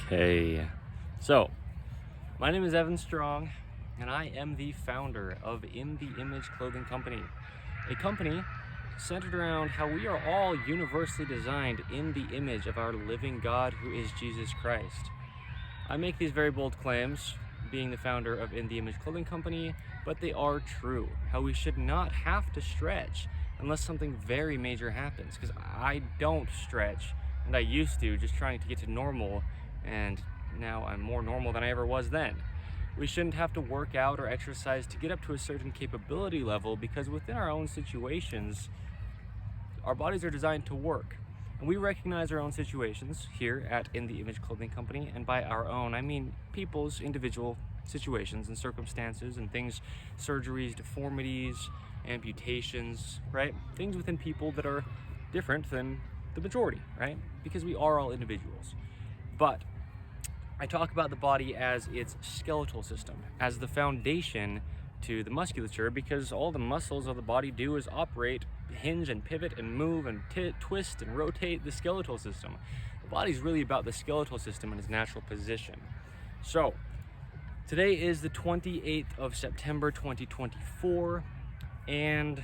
Okay, so my name is Evan Strong, and I am the founder of In the Image Clothing Company, a company centered around how we are all universally designed in the image of our living God, who is Jesus Christ. I make these very bold claims, being the founder of In the Image Clothing Company, but they are true. How we should not have to stretch unless something very major happens, because I don't stretch, and I used to, just trying to get to normal, and now I'm more normal than I ever was then. We shouldn't have to work out or exercise to get up to a certain capability level, because within our own situations, our bodies are designed to work. And we recognize our own situations here at In the Image Clothing Company, and by our own, I mean people's individual situations and circumstances and things, surgeries, deformities, amputations, right? Things within people that are different than the majority, right? Because we are all individuals. But I talk about the body as its skeletal system, as the foundation to the musculature, because all the muscles of the body do is operate, hinge and pivot and move and twist and rotate the skeletal system. The body's really about the skeletal system in its natural position. So today is the 28th of September 2024, and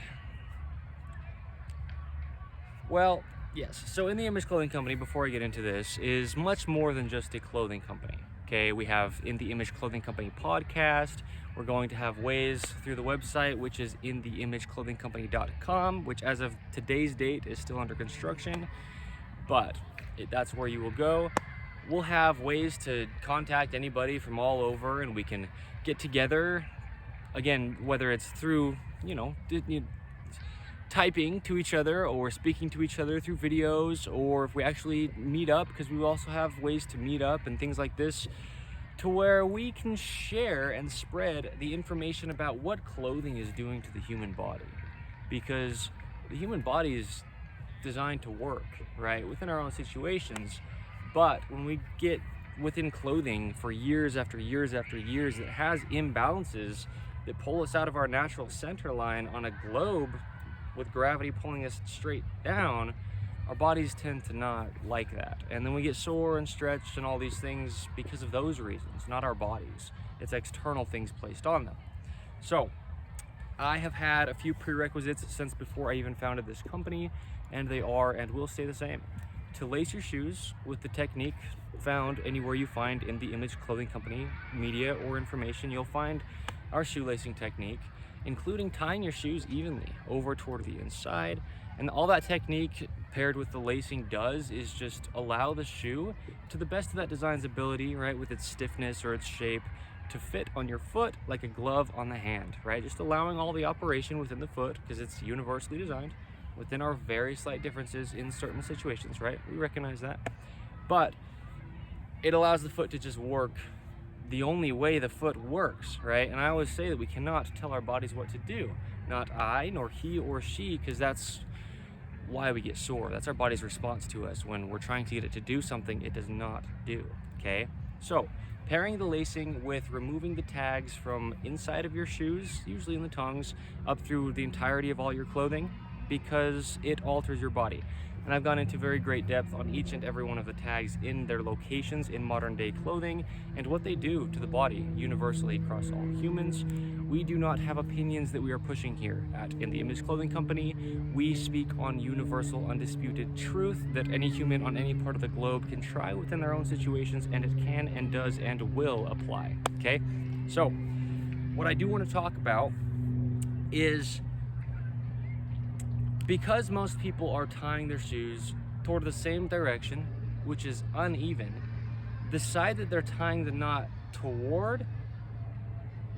well, yes, so In the Image Clothing Company, before I get into this, is much more than just a clothing company. Okay, we have In the Image Clothing Company podcast. We're going to have ways through the website, which is InTheImageClothingCompany.com, which as of today's date is still under construction, but that's where you will go. We'll have ways to contact anybody from all over, and we can get together. Again, whether it's through, typing to each other or speaking to each other through videos, or if we actually meet up, because we also have ways to meet up and things like this, to where we can share and spread the information about what clothing is doing to the human body. Because the human body is designed to work, right, within our own situations. But when we get within clothing for years after years after years, it has imbalances that pull us out of our natural center line on a globe with gravity pulling us straight down. Our bodies tend to not like that. And then we get sore and stretched and all these things because of those reasons, not our bodies. It's external things placed on them. So I have had a few prerequisites since before I even founded this company, and they are and will stay the same. To lace your shoes with the technique found anywhere you find In the Image Clothing Company media or information, you'll find our shoelacing technique, including tying your shoes evenly over toward the inside. And all that technique paired with the lacing does is just allow the shoe, to the best of that design's ability, right, with its stiffness or its shape, to fit on your foot like a glove on the hand, right? Just allowing all the operation within the foot, because it's universally designed within our very slight differences in certain situations, right? We recognize that. But it allows the foot to just work the only way the foot works, right? And I always say that we cannot tell our bodies what to do. Not I, nor he or she, because that's why we get sore. That's our body's response to us when we're trying to get it to do something it does not do, okay? So, pairing the lacing with removing the tags from inside of your shoes, usually in the tongues, up through the entirety of all your clothing, because it alters your body. And I've gone into very great depth on each and every one of the tags in their locations in modern day clothing and what they do to the body universally across all humans. We do not have opinions that we are pushing here at In the Image Clothing Company. We speak on universal, undisputed truth that any human on any part of the globe can try within their own situations, and it can and does and will apply, okay? So, what I do want to talk about is, because most people are tying their shoes toward the same direction, which is uneven, the side that they're tying the knot toward,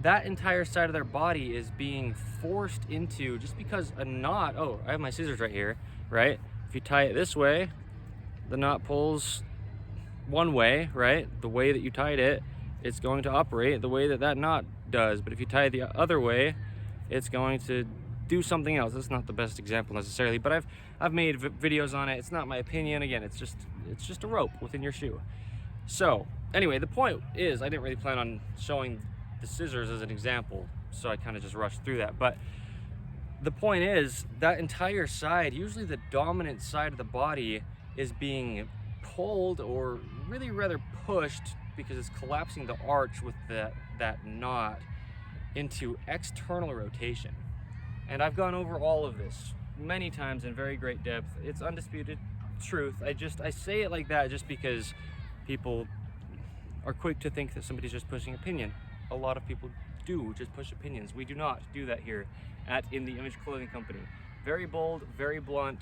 that entire side of their body is being forced into, just because a knot, oh, I have my scissors right here, right? If you tie it this way, the knot pulls one way, right? The way that you tied it, it's going to operate the way that that knot does. But if you tie it the other way, it's going to do something else. That's not the best example necessarily, but I've made videos on it. It's not my opinion. Again, it's just a rope within your shoe. So anyway, the point is, I didn't really plan on showing the scissors as an example, so I kind of just rushed through that. But the point is, that entire side, usually the dominant side of the body, is being pulled or really rather pushed, because it's collapsing the arch with that knot, into external rotation. And I've gone over all of this many times in very great depth. It's undisputed truth. I say it like that just because people are quick to think that somebody's just pushing opinion. A lot of people do just push opinions. We do not do that here at In the Image Clothing Company. Very bold, very blunt,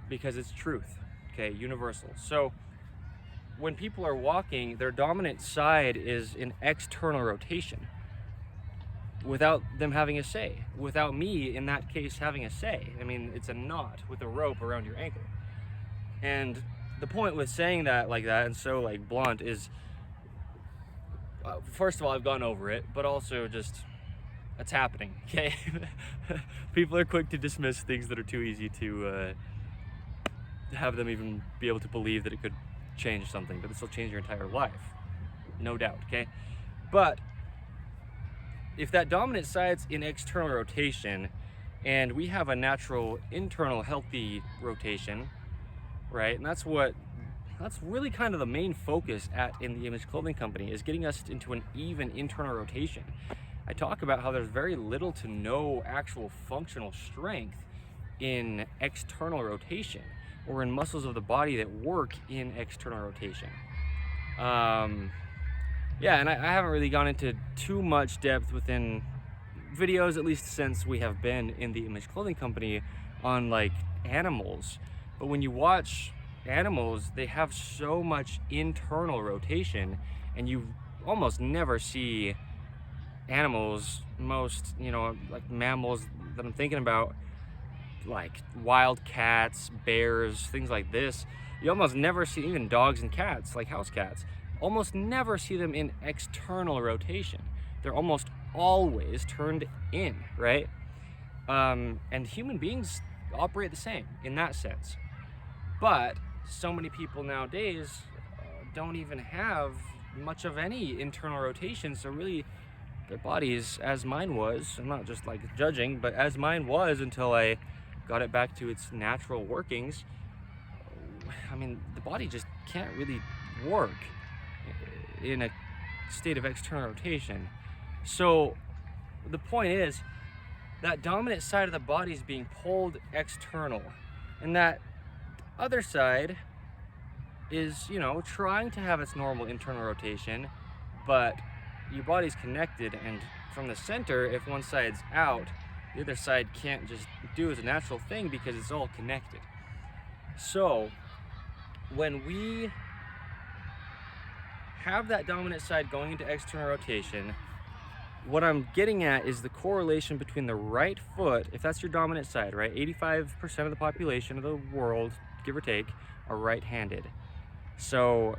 because it's truth, okay, universal. So when people are walking, their dominant side is in external rotation without them having a say, without me in that case having a say. I mean, it's a knot with a rope around your ankle. And the point with saying that like that and so like blunt is, first of all, I've gone over it, but also just, it's happening, okay? People are quick to dismiss things that are too easy to have them even be able to believe that it could change something, but this will change your entire life, no doubt, okay? But if that dominant side's in external rotation and we have a natural internal healthy rotation, right? And that's really kind of the main focus at In the Image Clothing Company, is getting us into an even internal rotation. I talk about how there's very little to no actual functional strength in external rotation, or in muscles of the body that work in external rotation. Yeah, and I haven't really gone into too much depth within videos, at least since we have been in the Image Clothing Company, on like animals. But when you watch animals, they have so much internal rotation, and you almost never see animals, most, like mammals that I'm thinking about, like wild cats, bears, things like this. You almost never see, even dogs and cats, like house cats, almost never see them in external rotation. They're almost always turned in, right? And human beings operate the same in that sense. But so many people nowadays don't even have much of any internal rotation, so really their bodies, as mine was, I'm not just like judging, but as mine was until I got it back to its natural workings, I mean, the body just can't really work in a state of external rotation. So the point is, that dominant side of the body is being pulled external, and that other side is, trying to have its normal internal rotation, but your body's connected, and from the center, if one side's out, the other side can't just do as a natural thing because it's all connected. So when we have that dominant side going into external rotation, what I'm getting at is the correlation between the right foot, if that's your dominant side, right? 85% of the population of the world, give or take, are right-handed. So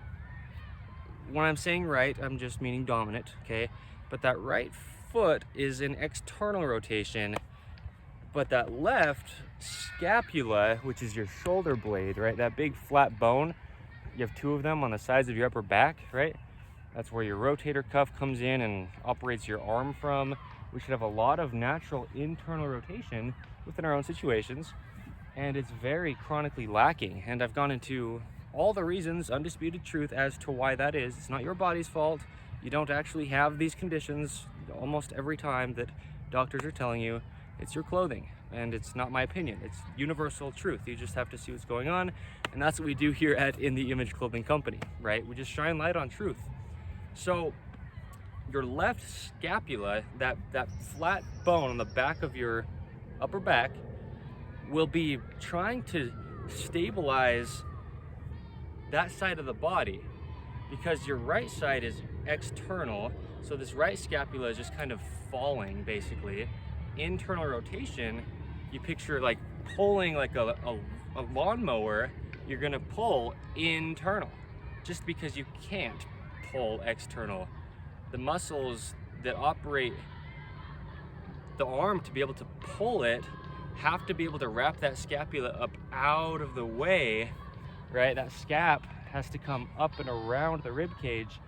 when I'm saying right, I'm just meaning dominant, okay? But that right foot is in external rotation, but that left scapula, which is your shoulder blade, right? That big flat bone, you have two of them on the sides of your upper back, right? That's where your rotator cuff comes in and operates your arm from. We should have a lot of natural internal rotation within our own situations, and it's very chronically lacking. And I've gone into all the reasons, undisputed truth, as to why that is. It's not your body's fault. You don't actually have these conditions almost every time that doctors are telling you. It's your clothing, and it's not my opinion. It's universal truth. You just have to see what's going on, and that's what we do here at In the Image Clothing Company, right? We just shine light on truth. So your left scapula, that flat bone on the back of your upper back, will be trying to stabilize that side of the body, because your right side is external, so this right scapula is just kind of falling, basically. Internal rotation, you picture like pulling like a lawnmower, you're gonna pull internal, just because you can't pull external. The muscles that operate the arm to be able to pull it have to be able to wrap that scapula up out of the way, right? That scap has to come up and around the rib cage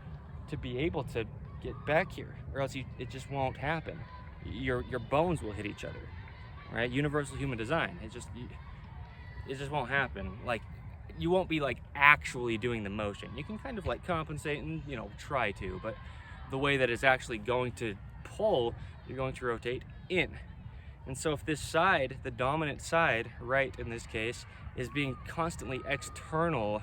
to be able to get back here, or else it just won't happen. Your bones will hit each other, right? Universal human design. It just won't happen. Like, you won't be like actually doing the motion. You can kind of like compensate and, you know, try to, but the way that it's actually going to pull, you're going to rotate in. And so if this side, the dominant side, right in this case, is being constantly external,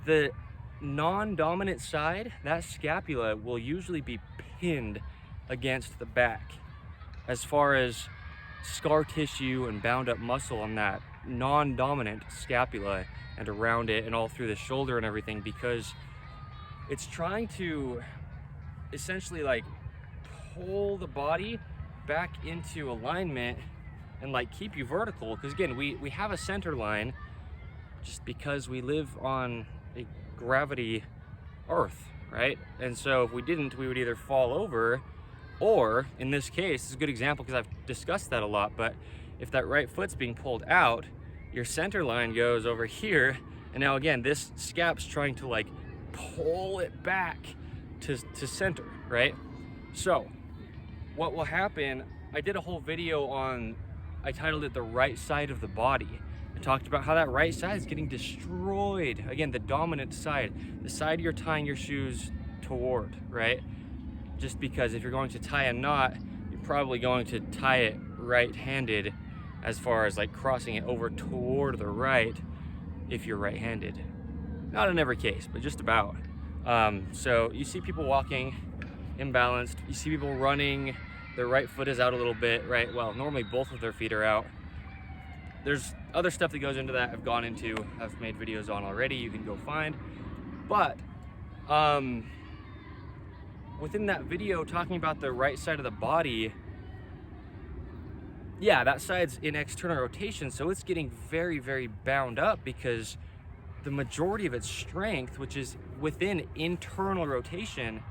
the non-dominant side, that scapula, will usually be pinned against the back. As far as scar tissue and bound up muscle on that non-dominant scapula and around it and all through the shoulder and everything, because it's trying to essentially like pull the body back into alignment and like keep you vertical, because again, we have a center line just because we live on a gravity earth, right? And so if we didn't, we would either fall over, or in this case, it's a good example because I've discussed that a lot, but if that right foot's being pulled out, your center line goes over here, and now again, this scap's trying to like pull it back to center, right? So what will happen, I did a whole video on, I titled it The Right Side of the Body. I talked about how that right side is getting destroyed. Again, the dominant side, the side you're tying your shoes toward, right? Just because if you're going to tie a knot, you're probably going to tie it right-handed, as far as like crossing it over toward the right if you're right-handed. Not in every case, but just about. So you see people walking imbalanced, you see people running, their right foot is out a little bit, right? Well, normally both of their feet are out. There's other stuff that goes into that I've gone into, I've made videos on already, you can go find. But within that video talking about the right side of the body, yeah, that side's in external rotation, so it's getting very, very bound up because the majority of its strength, which is within internal rotation,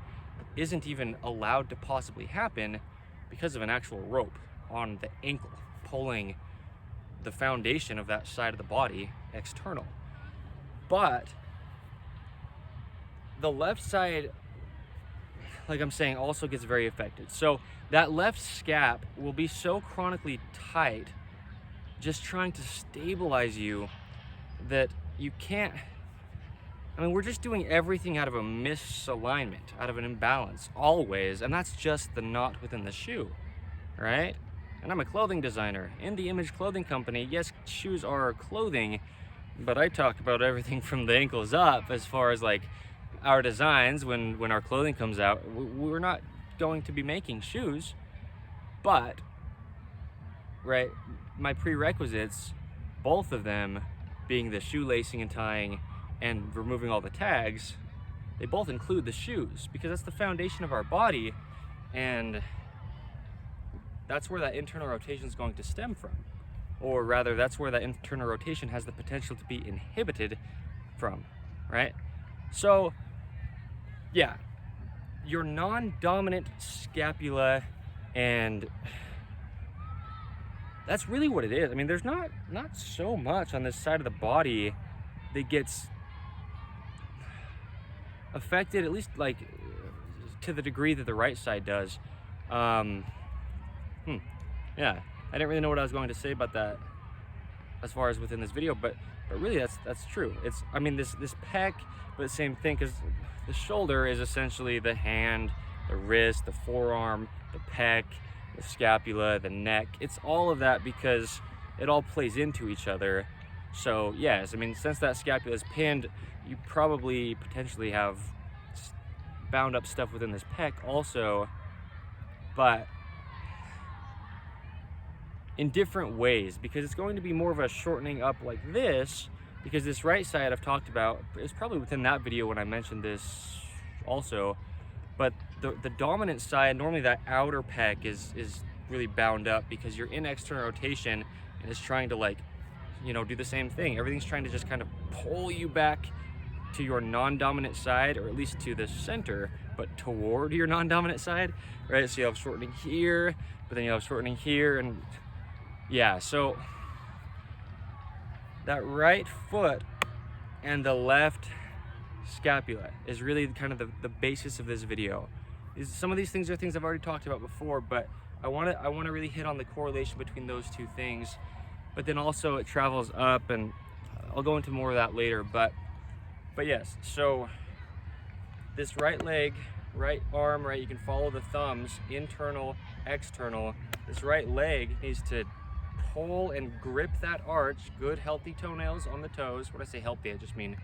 isn't even allowed to possibly happen because of an actual rope on the ankle pulling the foundation of that side of the body external. But the left side, like I'm saying, also gets very affected. So that left scap will be so chronically tight, just trying to stabilize you, that you can't, I mean, we're just doing everything out of a misalignment, out of an imbalance, always, and that's just the knot within the shoe, right? And I'm a clothing designer. In the Image Clothing Company, yes, shoes are clothing, but I talk about everything from the ankles up as far as like our designs. When our clothing comes out, we're not going to be making shoes, but, right, my prerequisites, both of them being the shoelacing and tying and removing all the tags, they both include the shoes because that's the foundation of our body, and that's where that internal rotation is going to stem from. Or rather, that's where that internal rotation has the potential to be inhibited from, right? So, yeah, your non-dominant scapula, and that's really what it is. I mean, there's not so much on this side of the body that gets affected, at least like to the degree that the right side does. Yeah, I didn't really know what I was going to say about that as far as within this video, but really that's true. It's, I mean, this pec, but the same thing, because the shoulder is essentially the hand, the wrist, the forearm, the pec, the scapula, the neck. It's all of that because it all plays into each other. So yes, I mean, since that scapula is pinned, you probably potentially have bound up stuff within this pec also, but in different ways, because it's going to be more of a shortening up like this, because this right side I've talked about is probably within that video when I mentioned this also, but the dominant side, normally that outer pec is really bound up because you're in external rotation and it's trying to, like, you know, do the same thing. Everything's trying to just kind of pull you back to your non-dominant side, or at least to the center, but toward your non-dominant side, right? So you have shortening here, but then you have shortening here, and yeah, so that right foot and the left scapula is really kind of the basis of this video. Some of these things are things I've already talked about before, but I want to really hit on the correlation between those two things. But then also it travels up, and I'll go into more of that later, but yes, so this right leg, right arm, right, you can follow the thumbs, internal, external. This right leg needs to pull and grip that arch, good healthy toenails on the toes. When I say healthy, I just mean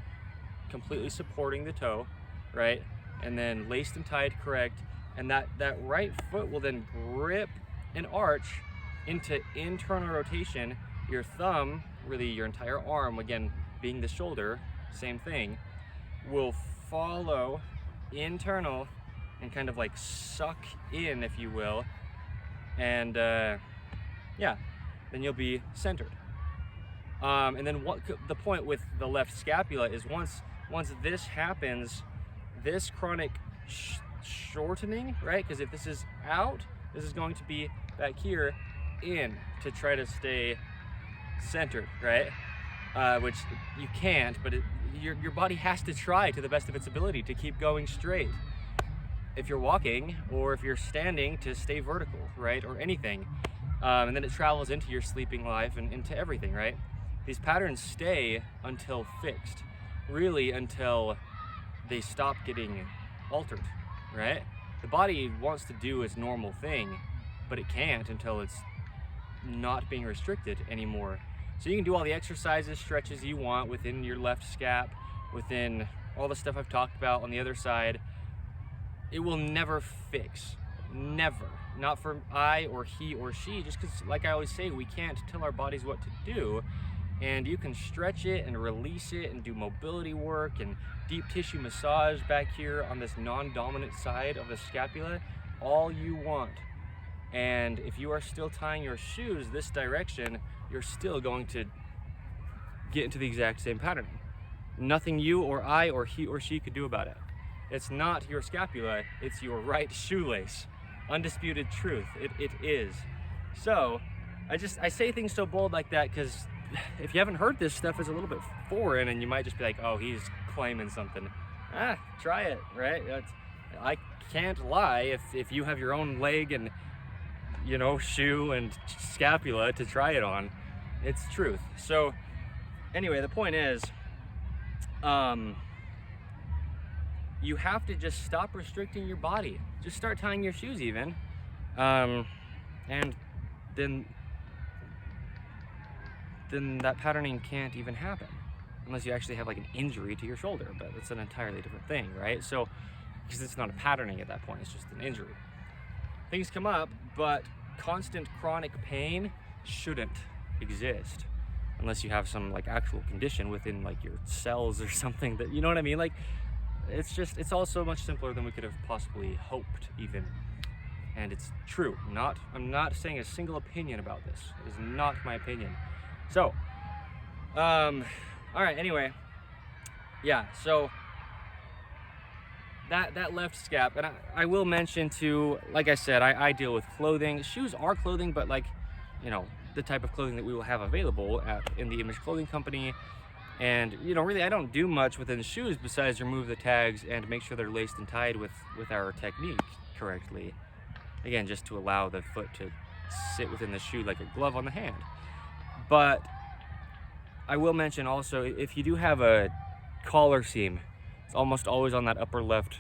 completely supporting the toe, right? And then laced and tied correct. And that right foot will then grip an arch into internal rotation. Your thumb, really your entire arm, again, being the shoulder, same thing, will follow internal and kind of like suck in, if you will, and yeah, then you'll be centered. And then what the point with the left scapula is once this happens, this chronic shortening, right? Because if this is out, this is going to be back here in to try to stay centered, right? Which you can't, but your body has to try to the best of its ability to keep going straight. If you're walking or if you're standing, to stay vertical, right? Or anything. And then it travels into your sleeping life and into everything, right? These patterns stay until fixed, really until they stop getting altered, right? The body wants to do its normal thing, but it can't until it's not being restricted anymore. So you can do all the exercises, stretches you want within your left scap, within all the stuff I've talked about on the other side. It will never fix, never. Not for I or he or she, just because, like I always say, we can't tell our bodies what to do. And you can stretch it and release it and do mobility work and deep tissue massage back here on this non-dominant side of the scapula all you want. And if you are still tying your shoes this direction, you're still going to get into the exact same pattern. Nothing you or I or he or she could do about it. It's not your scapula, it's your right shoelace. Undisputed truth, it is. So, I say things so bold like that because if you haven't heard this stuff, it's a little bit foreign and you might just be like, oh, he's claiming something. Try it, right? I can't lie if you have your own leg and, you know, shoe and scapula to try it on. It's truth. So, anyway, the point is, you have to just stop restricting your body. Just start tying your shoes even. And then that patterning can't even happen unless you actually have like an injury to your shoulder, but it's an entirely different thing, right? So, because it's not a patterning at that point, it's just an injury. Things come up, but constant chronic pain shouldn't exist unless you have some like actual condition within like your cells or something that, you know what I mean? Like, it's all so much simpler than we could have possibly hoped even. And it's true. I'm not saying a single opinion about this. It is not my opinion. So, all right, anyway, yeah, so that left scap, and I will mention too, like I said, I deal with clothing. Shoes are clothing, but like, you know, the type of clothing that we will have available in the Image Clothing Company. And, you know, really, I don't do much within shoes besides remove the tags and make sure they're laced and tied with our technique correctly. Again, just to allow the foot to sit within the shoe like a glove on the hand. But I will mention also, if you do have a collar seam, it's almost always on that upper left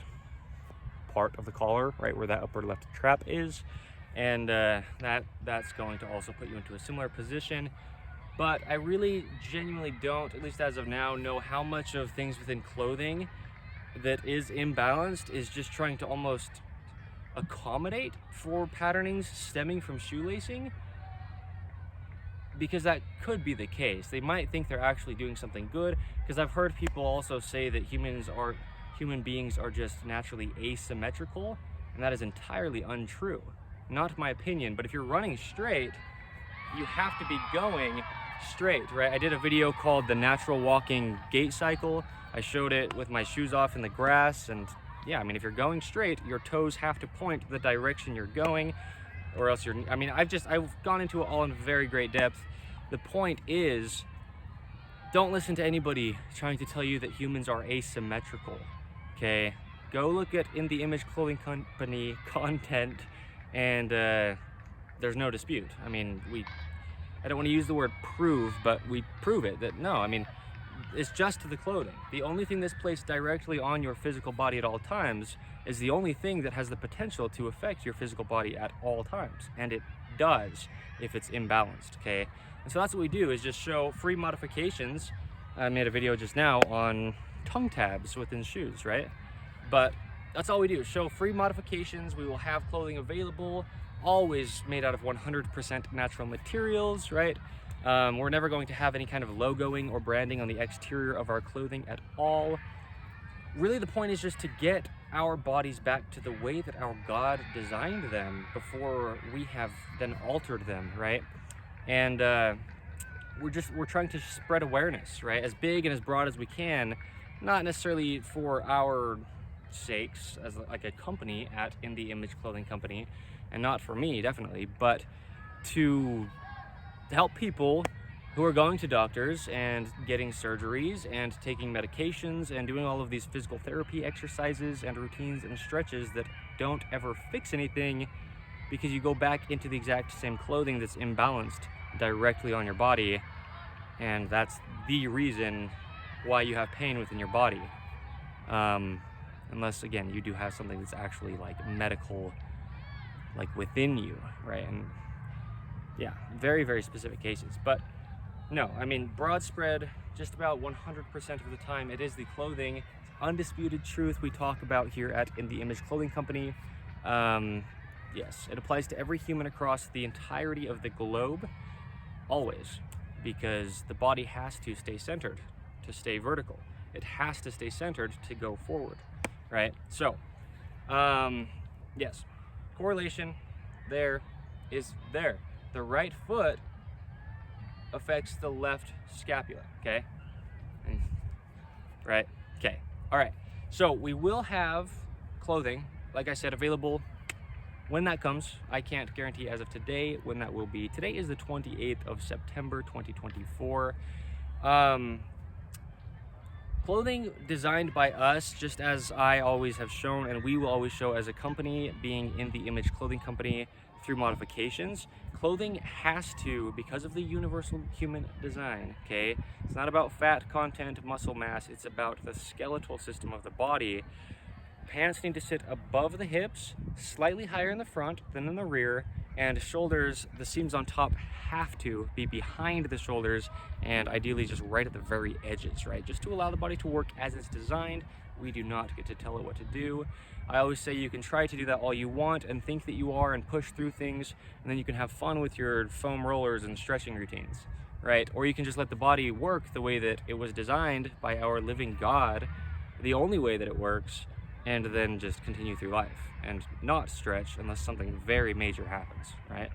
part of the collar, right where that upper left trap is. And that's going to also put you into a similar position. But I really genuinely don't, at least as of now, know how much of things within clothing that is imbalanced is just trying to almost accommodate for patternings stemming from shoelacing, because that could be the case. They might think they're actually doing something good, because I've heard people also say that human beings are just naturally asymmetrical, and that is entirely untrue. Not my opinion, but if you're running straight, you have to be going straight, right? I did a video called The Natural Walking Gait Cycle. I showed it with my shoes off in the grass, and yeah, I mean, if you're going straight, your toes have to point the direction you're going, or else you're, I mean, I've gone into it all in very great depth. The point is, don't listen to anybody trying to tell you that humans are asymmetrical, okay? Go look at In the Image Clothing Company content, and there's no dispute. I mean, I don't want to use the word prove, but we prove it that no, I mean, is just the clothing. The only thing that's placed directly on your physical body at all times is the only thing that has the potential to affect your physical body at all times. And it does if it's imbalanced, okay? And so that's what we do, is just show free modifications. I made a video just now on tongue tabs within shoes, right? But that's all we do, show free modifications. We will have clothing available, always made out of 100% natural materials, right? We're never going to have any kind of logoing or branding on the exterior of our clothing at all. Really, the point is just to get our bodies back to the way that our God designed them before we have then altered them, right? And we're trying to spread awareness, right? As big and as broad as we can, not necessarily for our sakes as like a company at In the Image Clothing Company, and not for me, definitely, but to help people who are going to doctors and getting surgeries and taking medications and doing all of these physical therapy exercises and routines and stretches that don't ever fix anything, because you go back into the exact same clothing that's imbalanced directly on your body, and that's the reason why you have pain within your body. Unless, again, you do have something that's actually like medical, like within you, right? And yeah, very, very specific cases. But no, I mean, broad spread, just about 100% of the time, it is the clothing. It's undisputed truth we talk about here at In the Image Clothing Company. Yes, it applies to every human across the entirety of the globe, always, because the body has to stay centered to stay vertical. It has to stay centered to go forward, right? So, yes, correlation there is there. The right foot affects the left scapula, okay? Right? Okay. All right. So we will have clothing, like I said, available when that comes. I can't guarantee as of today when that will be. Today is the 28th of September, 2024. Clothing designed by us, just as I always have shown, and we will always show as a company, being In the Image Clothing Company, through modifications. Clothing has to, because of the universal human design, okay? It's not about fat content, muscle mass, it's about the skeletal system of the body. Pants need to sit above the hips, slightly higher in the front than in the rear, and shoulders, the seams on top have to be behind the shoulders, and ideally just right at the very edges, right? Just to allow the body to work as it's designed. We do not get to tell it what to do. I always say you can try to do that all you want and think that you are and push through things, and then you can have fun with your foam rollers and stretching routines, right? Or you can just let the body work the way that it was designed by our living God, the only way that it works, and then just continue through life and not stretch unless something very major happens, right?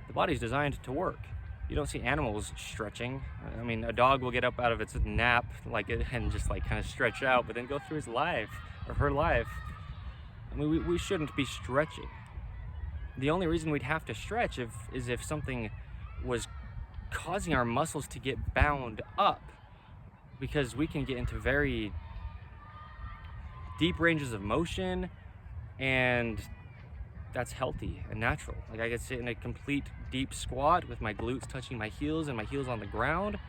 The body's designed to work. You don't see animals stretching. I mean, a dog will get up out of its nap and just like kind of stretch out, but then go through his life or her life. I mean, we shouldn't be stretching. The only reason we'd have to stretch is if something was causing our muscles to get bound up, because we can get into very deep ranges of motion, and that's healthy and natural. Like, I could sit in a complete deep squat with my glutes touching my heels and my heels on the ground.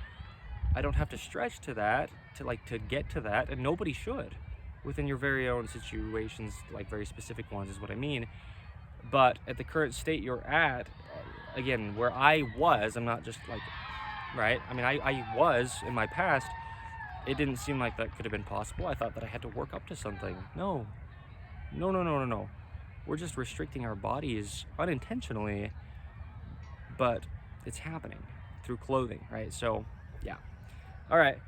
I don't have to stretch to that to get to that, and nobody should within your very own situations, like very specific ones is what I mean. But at the current state you're at, again, where I was, I'm not just like, right? I mean, I was in my past, it didn't seem like that could have been possible. I thought that I had to work up to something. No. We're just restricting our bodies unintentionally, but it's happening through clothing, right? So, yeah. All right.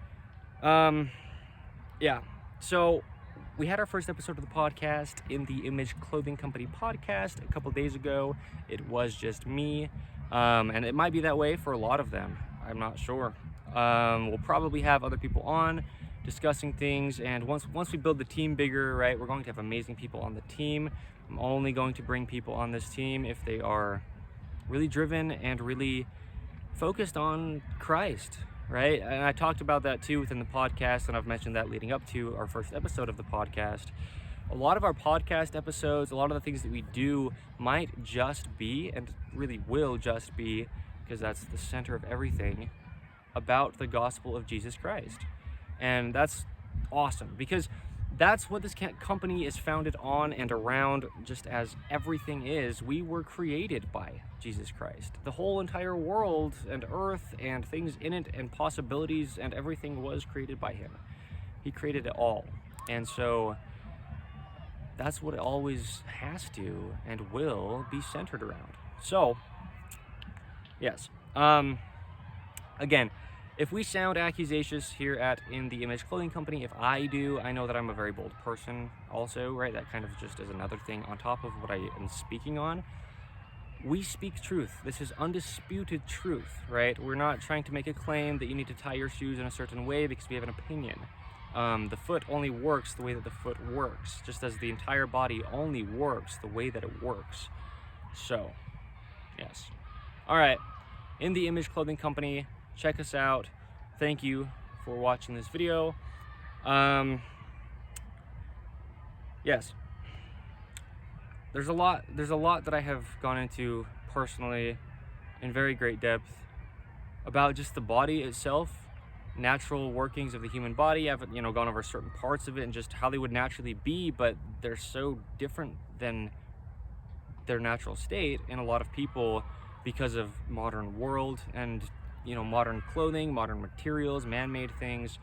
Yeah. So we had our first episode of the podcast, In the Image Clothing Company podcast, a couple days ago. It was just me, and it might be that way for a lot of them. I'm not sure. We'll probably have other people on discussing things, and once we build the team bigger, right, we're going to have amazing people on the team. I'm only going to bring people on this team if they are really driven and really focused on Christ, right? And I talked about that too within the podcast, and I've mentioned that leading up to our first episode of the podcast. A lot of our podcast episodes, a lot of the things that we do might just be, and really will just be, because that's the center of everything, about the gospel of Jesus Christ. And that's awesome, because that's what this company is founded on and around, just as everything is. We were created by Jesus Christ. The whole entire world and earth and things in it and possibilities and everything was created by him. He created it all. And so that's what it always has to and will be centered around. So, yes. Again, if we sound accusations here at In The Image Clothing Company, if I do, I know that I'm a very bold person also, right? That kind of just is another thing on top of what I am speaking on. We speak truth. This is undisputed truth, right? We're not trying to make a claim that you need to tie your shoes in a certain way because we have an opinion. The foot only works the way that the foot works, just as the entire body only works the way that it works. So, yes. All right, In The Image Clothing Company, check us out. Thank you for watching this video. Yes, there's a lot that I have gone into personally in very great depth about just the body itself, natural workings of the human body. I've gone over certain parts of it and just how they would naturally be, but they're so different than their natural state in a lot of people because of modern world and modern clothing, modern materials, man-made things.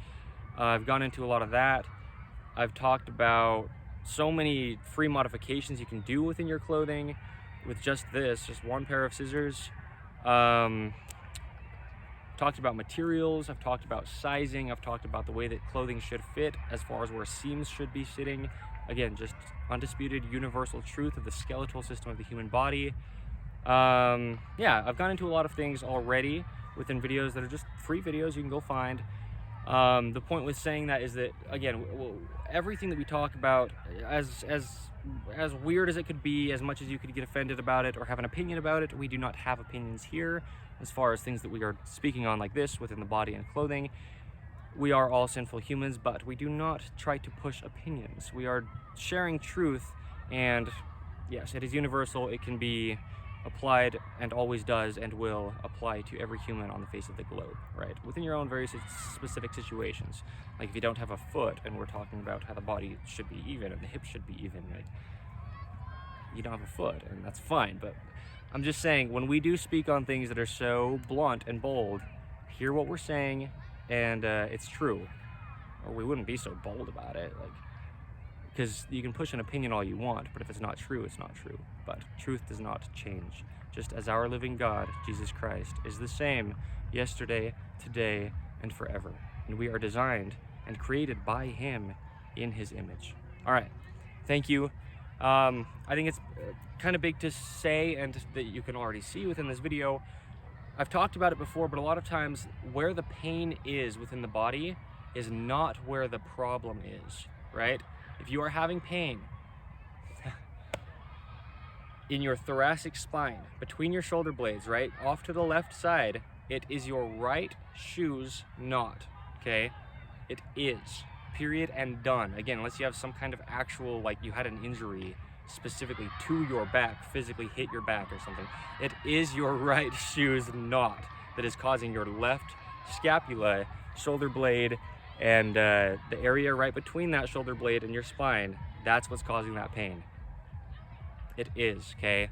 I've gone into a lot of that. I've talked about so many free modifications you can do within your clothing with just one pair of scissors. Talked about materials, I've talked about sizing, I've talked about the way that clothing should fit as far as where seams should be sitting. Again, just undisputed universal truth of the skeletal system of the human body. Yeah, I've gone into a lot of things already within videos that are just free videos you can go find. The point with saying that is that, again, everything that we talk about, as weird as it could be, as much as you could get offended about it or have an opinion about it, we do not have opinions here as far as things that we are speaking on like this within the body and clothing. We are all sinful humans, but we do not try to push opinions. We are sharing truth, and yes, it is universal. It can be applied and always does and will apply to every human on the face of the globe, right? Within your own very specific situations. Like if you don't have a foot and we're talking about how the body should be even and the hips should be even, right? You don't have a foot and that's fine, but I'm just saying, when we do speak on things that are so blunt and bold, hear what we're saying, and it's true, or we wouldn't be so bold about it. Like, because you can push an opinion all you want, but if it's not true, it's not true. But truth does not change. Just as our living God, Jesus Christ, is the same yesterday, today, and forever. And we are designed and created by him in his image. All right, thank you. I think it's kind of big to say, and that you can already see within this video. I've talked about it before, but a lot of times where the pain is within the body is not where the problem is, right? If you are having pain in your thoracic spine, between your shoulder blades, right, off to the left side, it is your right shoe's knot, okay? It is, period and done. Again, unless you have some kind of actual, like you had an injury specifically to your back, physically hit your back or something, it is your right shoe's knot that is causing your left scapula, shoulder blade, and the area right between that shoulder blade and your spine, that's what's causing that pain. It is, okay?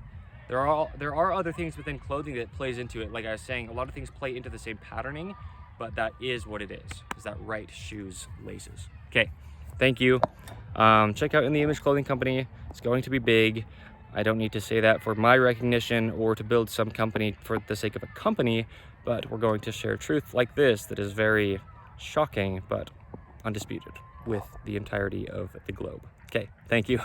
There are other things within clothing that plays into it. Like I was saying, a lot of things play into the same patterning, but that is what it is that right shoe's laces. Okay, thank you. Check out In The Image Clothing Company. It's going to be big. I don't need to say that for my recognition or to build some company for the sake of a company, but we're going to share truth like this that is very shocking but undisputed with the entirety of the globe. Okay, thank you.